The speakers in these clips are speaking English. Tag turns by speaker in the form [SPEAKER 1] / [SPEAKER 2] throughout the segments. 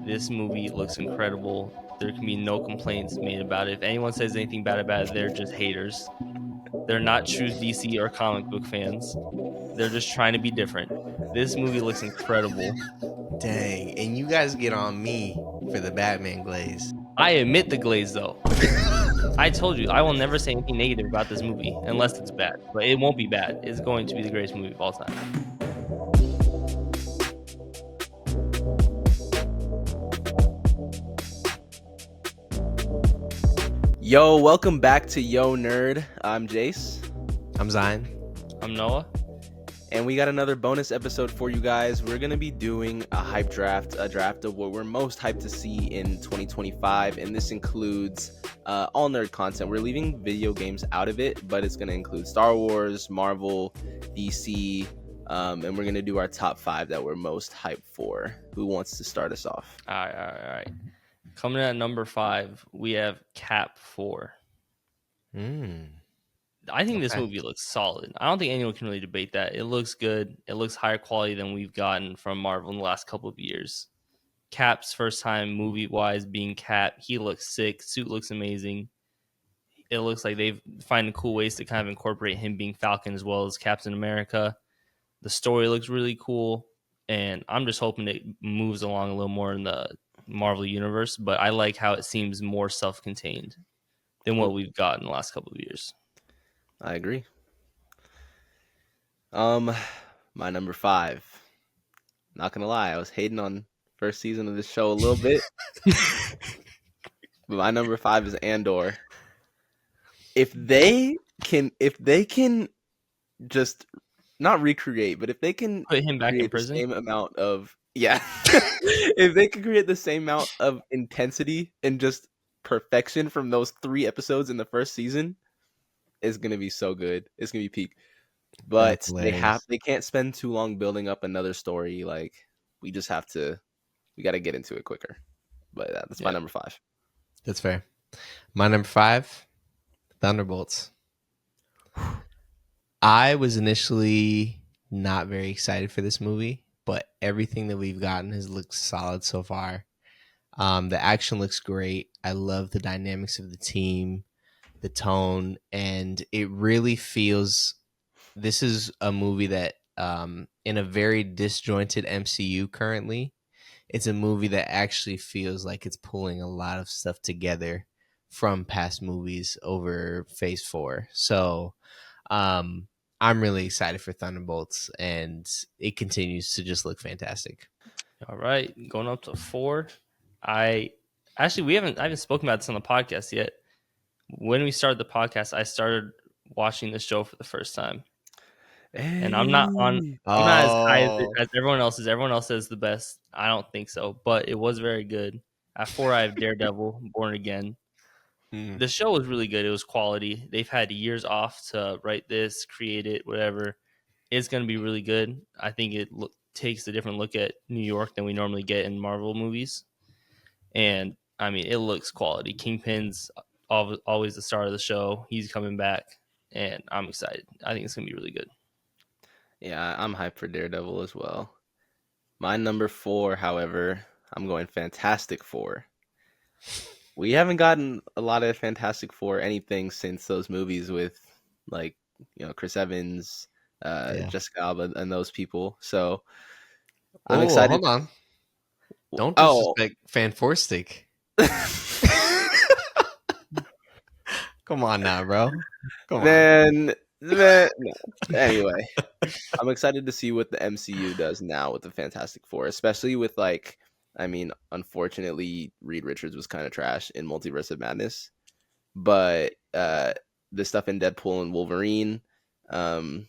[SPEAKER 1] This movie looks incredible. There can be no complaints made about it. If anyone says anything bad about it, they're just haters. They're not true DC or comic book fans. They're just trying to be different. This movie looks incredible.
[SPEAKER 2] Dang, and you guys get on me for the Batman glaze.
[SPEAKER 1] I admit the glaze, though. I told you, I will never say anything negative about this movie unless it's bad. But it won't be bad. It's going to be the greatest movie of all time.
[SPEAKER 3] Yo, welcome back to Yo Nerd. I'm Jase.
[SPEAKER 2] I'm Zion.
[SPEAKER 1] I'm Noah.
[SPEAKER 3] And we got another bonus episode for you guys. We're going to be doing a hype draft, a draft of what we're most hyped to see in 2025. And this includes all nerd content. We're leaving video games out of it, but it's going to include Star Wars, Marvel, DC, and we're going to do our top 5 that we're most hyped for. Who wants to start us off?
[SPEAKER 1] All right. Coming in at number 5, we have Cap 4. I think this movie looks solid. I don't think anyone can really debate that. It looks good. It looks higher quality than we've gotten from Marvel in the last couple of years. Cap's first time movie-wise being Cap. He looks sick. Suit looks amazing. It looks like they've finding cool ways to kind of incorporate him being Falcon as well as Captain America. The story looks really cool. And I'm just hoping it moves along a little more in the Marvel universe. But I like how it seems more self-contained than what we've got in the last couple of years.
[SPEAKER 3] I agree. My number 5. Not gonna lie, I was hating on first season of this show a little bit. But my number 5 is Andor. If they can just not recreate, but if they can
[SPEAKER 1] Put him back in
[SPEAKER 3] create the
[SPEAKER 1] prison.
[SPEAKER 3] same amount of if they can create the same amount of intensity and just perfection from those 3 episodes in the first season, it's gonna be so good. It's gonna be peak. But they can't spend too long building up another story. Like we gotta get into it quicker. But that's my number 5.
[SPEAKER 2] That's fair. My number 5, Thunderbolts. I was initially not very excited for this movie, but everything that we've gotten has looked solid so far. The action looks great. I love the dynamics of the team, the tone, and it really feels this is a movie that in a very disjointed MCU currently, it's a movie that actually feels like it's pulling a lot of stuff together from past movies over Phase 4. So I'm really excited for Thunderbolts, and it continues to just look fantastic.
[SPEAKER 1] All right, going up to 4. I haven't spoken about this on the podcast yet. When we started the podcast, I started watching the show for the first time. And I'm not as high as everyone else is. Everyone else says the best. I don't think so, but it was very good. At 4, I have Daredevil, Born Again. The show was really good. It was quality. They've had years off to write this, create it, whatever. It's going to be really good. I think it takes a different look at New York than we normally get in Marvel movies. And, I mean, it looks quality. Kingpin's always the star of the show. He's coming back, and I'm excited. I think it's going to be really good.
[SPEAKER 3] Yeah, I'm hyped for Daredevil as well. My number 4, however, I'm going Fantastic Four. We haven't gotten a lot of Fantastic Four anything since those movies with, like, Chris Evans, Jessica Alba, and those people. So I'm excited.
[SPEAKER 2] Hold on. Don't disrespect Fantastic. Come on now, bro. Come on.
[SPEAKER 3] No. Anyway, I'm excited to see what the MCU does now with the Fantastic Four, especially with unfortunately, Reed Richards was kind of trash in Multiverse of Madness, but the stuff in Deadpool and Wolverine, so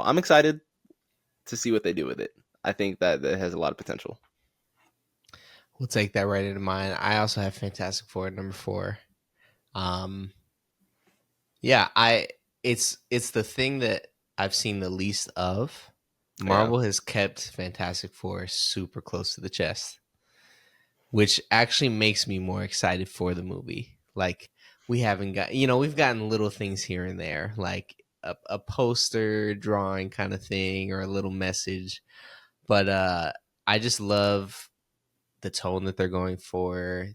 [SPEAKER 3] I'm excited to see what they do with it. I think that it has a lot of potential.
[SPEAKER 2] We'll take that right into mind. I also have Fantastic Four at number 4. It's the thing that I've seen the least of. Marvel has kept Fantastic Four super close to the chest, which actually makes me more excited for the movie. Like, we haven't got, we've gotten little things here and there, like a poster drawing kind of thing or a little message. But I just love the tone that they're going for.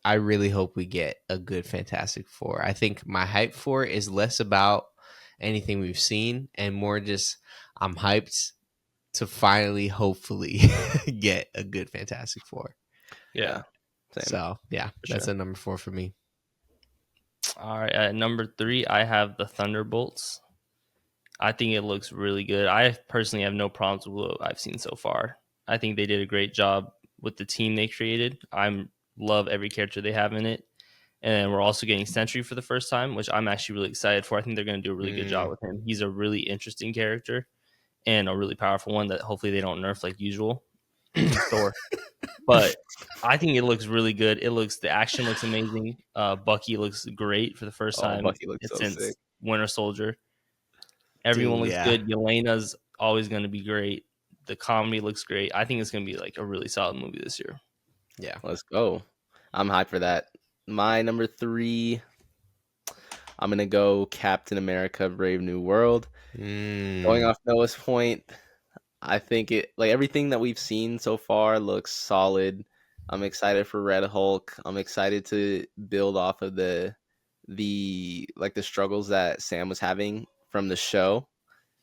[SPEAKER 2] I really hope we get a good Fantastic Four. I think my hype for it is less about anything we've seen and more just I'm hyped to finally, hopefully, get a good Fantastic Four.
[SPEAKER 1] Yeah.
[SPEAKER 3] Same.
[SPEAKER 2] So yeah, that's
[SPEAKER 1] sure.
[SPEAKER 2] a number 4 for me.
[SPEAKER 1] All right. At number 3, I have the Thunderbolts. I think it looks really good. I personally have no problems with what I've seen so far. I think they did a great job with the team they created. I love every character they have in it. And we're also getting Sentry for the first time, which I'm actually really excited for. I think they're going to do a really good job with him. He's a really interesting character and a really powerful one that hopefully they don't nerf like usual. Thor. But I think it looks really good. The action looks amazing. Bucky looks great for the first time
[SPEAKER 3] Bucky looks so
[SPEAKER 1] since
[SPEAKER 3] sick.
[SPEAKER 1] Winter Soldier. Everyone
[SPEAKER 2] Dude,
[SPEAKER 1] looks
[SPEAKER 2] yeah.
[SPEAKER 1] good. Yelena's always going to be great. The comedy looks great. I think it's going to be like a really solid movie this year.
[SPEAKER 2] Yeah.
[SPEAKER 3] Let's go. I'm hyped for that. My number 3, I'm going to go Captain America Brave New World. Going off Noah's point, I think it like everything that we've seen so far looks solid. I'm excited for Red Hulk. I'm excited to build off of the struggles that Sam was having from the show.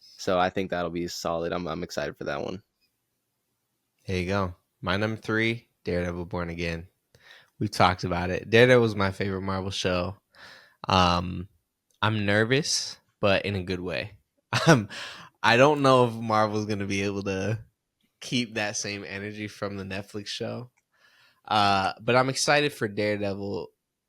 [SPEAKER 3] So I think that'll be solid. I'm excited for that one.
[SPEAKER 2] There you go. My number 3, Daredevil Born Again. We've talked about it. Daredevil was my favorite Marvel show. I'm nervous, but in a good way. I don't know if Marvel's going to be able to keep that same energy from the Netflix show. But I'm excited for Daredevil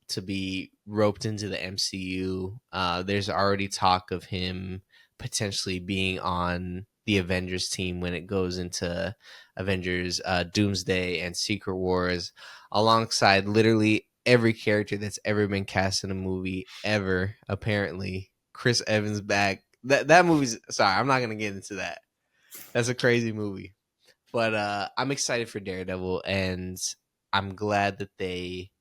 [SPEAKER 2] to be roped into the MCU. There's already talk of him potentially being on the Avengers team when it goes into Avengers Doomsday and Secret Wars, alongside literally every character that's ever been cast in a movie ever. Apparently, Chris Evans back. That movie's sorry, I'm not gonna get into that. That's a crazy movie. But I'm excited for Daredevil, and I'm glad that they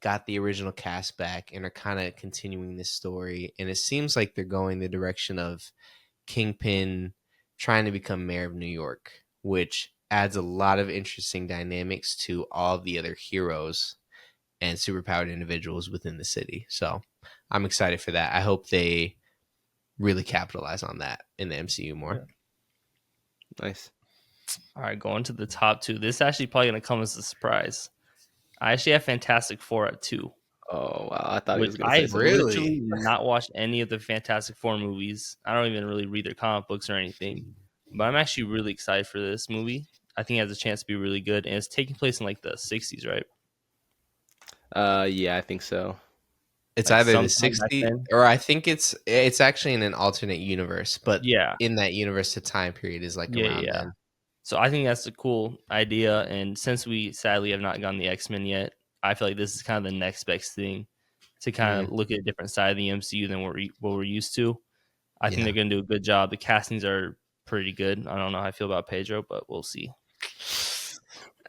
[SPEAKER 2] got the original cast back and are kind of continuing this story. And it seems like they're going the direction of Kingpin trying to become mayor of New York, which adds a lot of interesting dynamics to all the other heroes and superpowered individuals within the city. So I'm excited for that. I hope they really capitalize on that in the MCU more.
[SPEAKER 1] Yeah.
[SPEAKER 3] Nice.
[SPEAKER 1] All right, going to the top 2. This is actually probably going to come as a surprise. I actually have Fantastic Four at 2.
[SPEAKER 3] Oh wow! I thought he
[SPEAKER 1] Which
[SPEAKER 3] was going to say
[SPEAKER 1] I've
[SPEAKER 3] something.
[SPEAKER 1] literally not watched any of the Fantastic Four movies. I don't even really read their comic books or anything. But I'm actually really excited for this movie. I think it has a chance to be really good. And it's taking place in like the 60s, right?
[SPEAKER 3] Yeah, I think so.
[SPEAKER 2] It's
[SPEAKER 1] Like
[SPEAKER 2] either the
[SPEAKER 1] sometime back
[SPEAKER 2] 60s
[SPEAKER 1] then.
[SPEAKER 2] or I think it's actually in an alternate universe, but
[SPEAKER 1] Yeah.
[SPEAKER 2] in that universe the time period is like around then.
[SPEAKER 1] So I think that's a cool idea. And since we sadly have not gotten the X-Men yet, I feel like this is kind of the next best thing to kind of look at a different side of the MCU than what we're used to. I think they're going to do a good job. The castings are pretty good. I don't know how I feel about Pedro, but we'll see.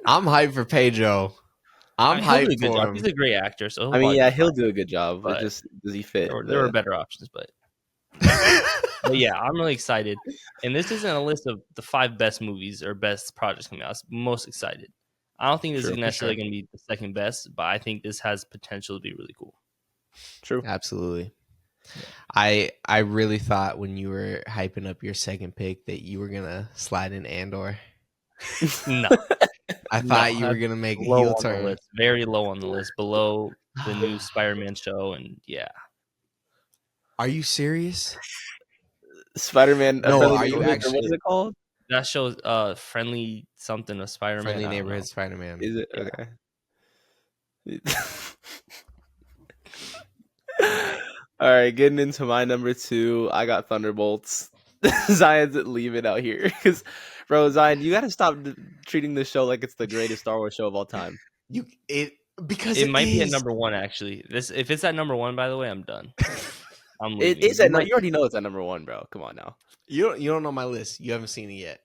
[SPEAKER 2] I'm hyped for Pedro. I'm
[SPEAKER 1] he'll do a
[SPEAKER 2] hyped
[SPEAKER 1] good
[SPEAKER 2] for
[SPEAKER 1] job.
[SPEAKER 2] him.
[SPEAKER 1] He's a great actor, so
[SPEAKER 3] I mean, yeah, he'll
[SPEAKER 1] fine.
[SPEAKER 3] do a good job. It
[SPEAKER 1] But
[SPEAKER 3] just does he fit?
[SPEAKER 1] there were better options, but yeah, I'm really excited. And this isn't a list of the 5 best movies or best projects coming out. I'm most excited. I don't think this is necessarily going to be the second best, but I think this has potential to be really cool.
[SPEAKER 3] True.
[SPEAKER 2] Absolutely. Yeah. I really thought when you were hyping up your second pick that you were gonna slide in Andor.
[SPEAKER 1] No.
[SPEAKER 2] I thought you were gonna make a heel turn.
[SPEAKER 1] The list. Very low on the list, below the new Spider-Man show, and yeah.
[SPEAKER 2] Are you serious?
[SPEAKER 3] Spider-Man.
[SPEAKER 2] No, are you actually?
[SPEAKER 3] What is it called?
[SPEAKER 1] That show's friendly something of Spider-Man.
[SPEAKER 2] Friendly Neighborhood Spider-Man.
[SPEAKER 3] Is it?
[SPEAKER 1] Yeah.
[SPEAKER 3] Okay. All right, getting into my number 2, I got Thunderbolts. Zion's leaving out here because, bro, Zion, you got to stop treating this show like it's the greatest Star Wars show of all time.
[SPEAKER 2] Because
[SPEAKER 1] it might be at number 1 actually. If it's at number 1, by the way, I'm done. I'm leaving.
[SPEAKER 3] It is at you already know it's at number 1, bro. Come on now.
[SPEAKER 2] You don't know my list. You haven't seen it yet.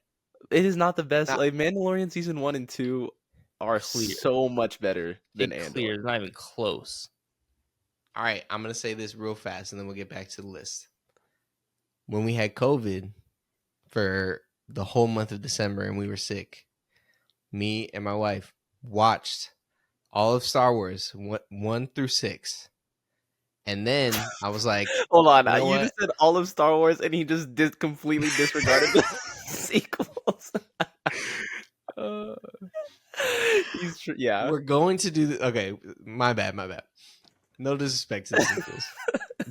[SPEAKER 3] It is not the best. Like Mandalorian season 1 and 2 are so much better than Andor.
[SPEAKER 1] It's not even close.
[SPEAKER 2] All right, I'm going to say this real fast, and then we'll get back to the list. When we had COVID for the whole month of December and we were sick, me and my wife watched all of Star Wars 1 through 6, and then I was like,
[SPEAKER 3] Hold on,
[SPEAKER 2] you know
[SPEAKER 3] you
[SPEAKER 2] what?
[SPEAKER 3] just said all of Star Wars, and he just completely disregarded the sequels.
[SPEAKER 1] Uh,
[SPEAKER 3] Yeah.
[SPEAKER 2] We're going to do the okay. My bad. No disrespect to the sequels,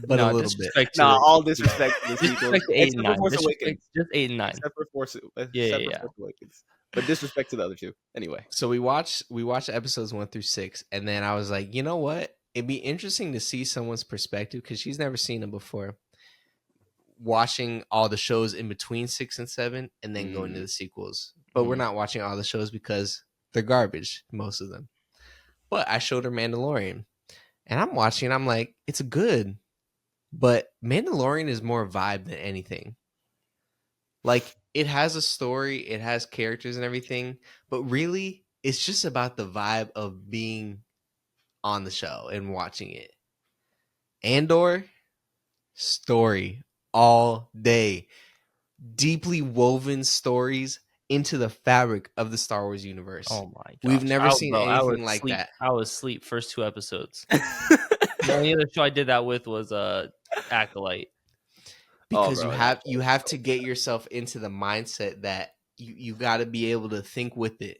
[SPEAKER 2] but a
[SPEAKER 1] no
[SPEAKER 2] little bit.
[SPEAKER 1] disrespect to
[SPEAKER 3] Nah,
[SPEAKER 1] the
[SPEAKER 3] all disrespect to the sequels,
[SPEAKER 1] disrespect to 8 and
[SPEAKER 3] except for
[SPEAKER 1] 9.
[SPEAKER 3] Force
[SPEAKER 1] Disrespect
[SPEAKER 3] Awakens.
[SPEAKER 1] just 8 and 9.
[SPEAKER 3] Except for Force
[SPEAKER 1] Yeah.
[SPEAKER 3] Awakens. But disrespect to the other two. Anyway.
[SPEAKER 2] So we watched episodes 1 through 6, and then I was like, you know what? It'd be interesting to see someone's perspective because she's never seen them before. Watching all the shows in between 6 and 7, and then going to the sequels. But we're not watching all the shows because they're garbage, most of them. But I showed her Mandalorian, and I'm watching. I'm like, it's good, but Mandalorian is more vibe than anything. Like, it has a story, it has characters and everything, but really, it's just about the vibe of being on the show and watching it. Andor, story all day. Deeply woven stories into the fabric of the Star Wars universe.
[SPEAKER 1] Oh my gosh.
[SPEAKER 2] We've never seen anything like that.
[SPEAKER 1] I was asleep first 2 episodes. The only other show I did that with was Acolyte.
[SPEAKER 2] Because
[SPEAKER 3] bro,
[SPEAKER 2] you have to get yourself into the mindset that you got to be able to think with it.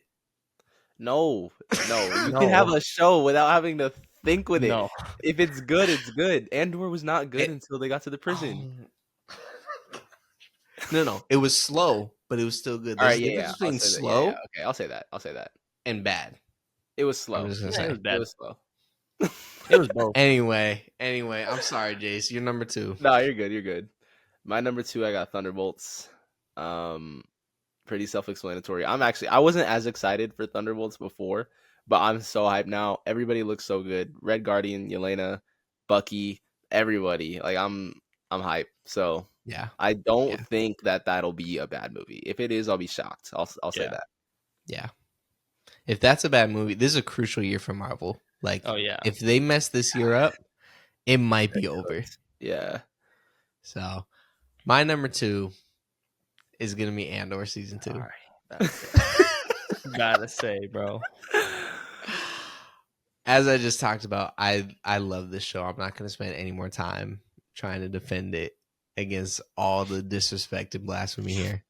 [SPEAKER 3] No. You
[SPEAKER 1] No.
[SPEAKER 3] can have a show without having to think with it.
[SPEAKER 1] No.
[SPEAKER 3] If it's good, it's good. Andor was not good until they got to the prison.
[SPEAKER 2] No. It was slow, but it was still good.
[SPEAKER 3] All
[SPEAKER 2] There's
[SPEAKER 3] right,
[SPEAKER 2] a difference between slow
[SPEAKER 3] Okay, I'll say that.
[SPEAKER 2] and bad.
[SPEAKER 3] It was slow.
[SPEAKER 2] I'm just gonna
[SPEAKER 1] Yeah,
[SPEAKER 2] say.
[SPEAKER 1] it was bad.
[SPEAKER 3] It was slow.
[SPEAKER 1] It was both.
[SPEAKER 2] Anyway, I'm sorry, Jace. You're number 2.
[SPEAKER 3] No, you're good. My number 2, I got Thunderbolts. Pretty self-explanatory. I wasn't as excited for Thunderbolts before, but I'm so hyped now. Everybody looks so good. Red Guardian, Yelena, Bucky, everybody. Like I'm hyped. So
[SPEAKER 2] Yeah.
[SPEAKER 3] I don't think that'll be a bad movie. If it is, I'll be shocked. I'll say that.
[SPEAKER 2] Yeah. If that's a bad movie, this is a crucial year for Marvel. Like,
[SPEAKER 1] Oh yeah.
[SPEAKER 2] if they mess this year up, it might be over.
[SPEAKER 3] Yeah.
[SPEAKER 2] So, my number 2 is gonna be Andor season 2.
[SPEAKER 1] All right. Gotta say, bro.
[SPEAKER 2] As I just talked about, I love this show. I'm not gonna spend any more time trying to defend it against all the disrespect and blasphemy here.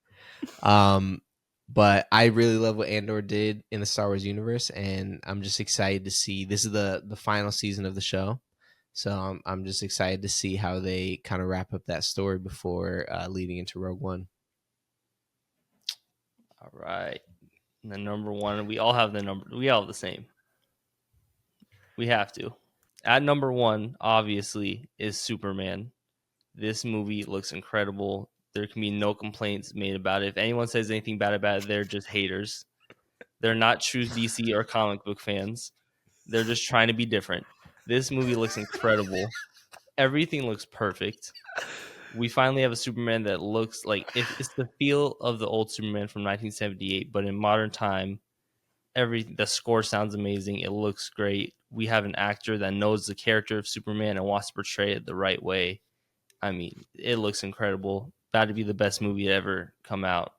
[SPEAKER 2] But I really love what Andor did in the Star Wars universe, and I'm just excited to see. This is the final season of the show, so I'm just excited to see how they kind of wrap up that story before leading into Rogue One.
[SPEAKER 1] All right. And the number 1, we all have the same. We have to. At number 1, obviously, is Superman. This movie looks incredible. There can be no complaints made about it. If anyone says anything bad about it, they're just haters. They're not true DC or comic book fans. They're just trying to be different. This movie looks incredible. Everything looks perfect. We finally have a Superman that looks like it's the feel of the old Superman from 1978, but in modern time. The score sounds amazing. It looks great. We have an actor that knows the character of Superman and wants to portray it the right way. I mean, it looks incredible. About to be the best movie to ever come out.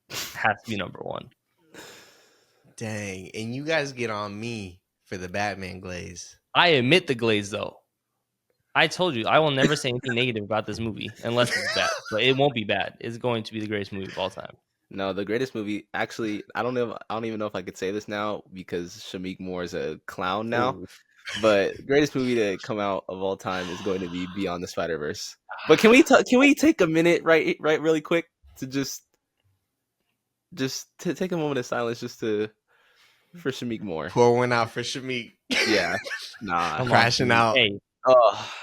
[SPEAKER 1] Has to be number 1.
[SPEAKER 2] Dang, and you guys get on me for the Batman glaze.
[SPEAKER 1] I admit the glaze, though. I told you, I will never say anything negative about this movie unless it's bad. But it won't be bad. It's going to be the greatest movie of all time.
[SPEAKER 3] No, the greatest movie. Actually, I don't even know if I could say this now because Shamik Moore is a clown now.
[SPEAKER 1] Ooh.
[SPEAKER 3] But greatest movie to come out of all time is going to be Beyond the Spider-Verse. But can we take a minute, right, really quick, to just to take a moment of silence for Shamik Moore.
[SPEAKER 2] Pour one out for Shamik.
[SPEAKER 3] Yeah, nah,
[SPEAKER 2] crashing out.
[SPEAKER 1] Hey,
[SPEAKER 3] oh,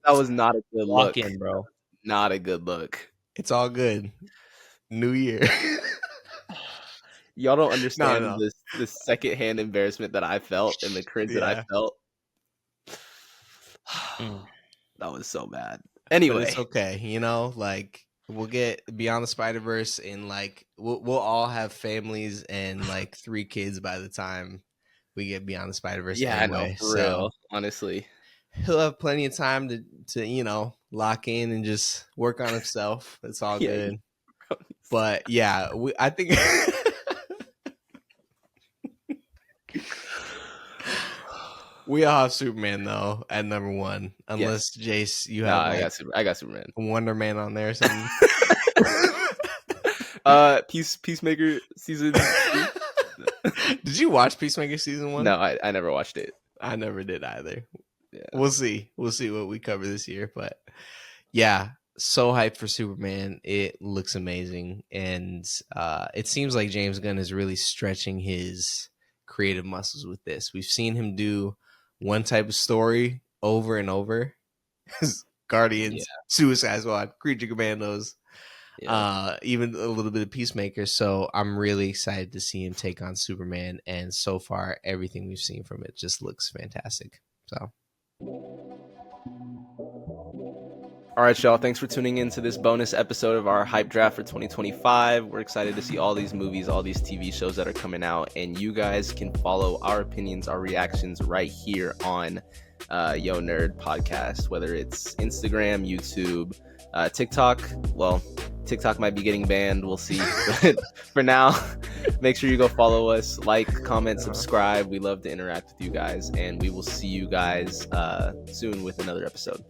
[SPEAKER 3] that was not a good
[SPEAKER 1] walk
[SPEAKER 3] look.
[SPEAKER 1] in, bro.
[SPEAKER 3] Not a good look.
[SPEAKER 2] It's all good. New year.
[SPEAKER 3] Y'all don't understand
[SPEAKER 2] No.
[SPEAKER 3] this secondhand embarrassment that I felt and the cringe that I felt. That was so bad. Anyway,
[SPEAKER 2] but it's okay. You know, like we'll get Beyond the Spider-Verse and like we'll all have families and like 3 kids by the time we get Beyond the Spider-Verse.
[SPEAKER 3] Yeah,
[SPEAKER 2] anyway.
[SPEAKER 3] I know, for real. Honestly,
[SPEAKER 2] he'll have plenty of time to lock in and just work on himself. It's all good. But yeah, I think We all have Superman though at number one, unless Jace, you have
[SPEAKER 3] I got Superman.
[SPEAKER 2] Wonder Man on there or something.
[SPEAKER 3] Peacemaker season.
[SPEAKER 2] Did you watch Peacemaker season 1?
[SPEAKER 3] No, I never watched it.
[SPEAKER 2] I never did either.
[SPEAKER 3] Yeah.
[SPEAKER 2] We'll see what we cover this year, but yeah, so hyped for Superman. It looks amazing, and it seems like James Gunn is really stretching his creative muscles with this. We've seen him do one type of story over and over. Guardians, Suicide Squad, Creature Commandos, even a little bit of Peacemaker. So I'm really excited to see him take on Superman, and so far everything we've seen from it just looks fantastic. So
[SPEAKER 3] all right, y'all. Thanks for tuning in to this bonus episode of our hype draft for 2025. We're excited to see all these movies, all these TV shows that are coming out, and you guys can follow our opinions, our reactions right here on Yo Nerd Podcast, whether it's Instagram, YouTube, TikTok. Well, TikTok might be getting banned. We'll see. But for now, make sure you go follow us, like, comment, subscribe. We love to interact with you guys, and we will see you guys soon with another episode.